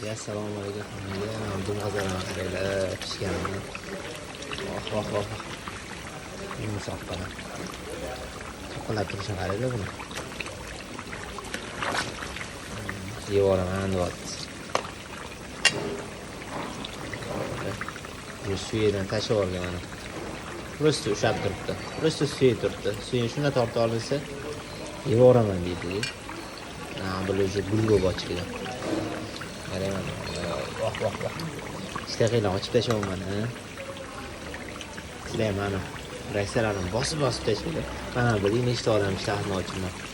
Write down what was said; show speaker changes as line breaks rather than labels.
Ya assalomu alaykum hammaga. Dum g'azalarim pishganini. Oh. Musoqqalar. To'qilab turishini qaraylar buni. Yevoraman deyapti. Bu suyidan tashlab olgan mana. Prosta ushlab turibdi. Prosta suyi turibdi. Suyini shunday tortib olsa, yevoraman deydi. Bular уже gul bo'lib ochilgan. Qarayman. Voh. Ishtaqinglar ochib tashlayman, ha. Sizlar mana raisalarini bosib tashlaydi. Mana bir nechta odam ishtahani ochilmoqda.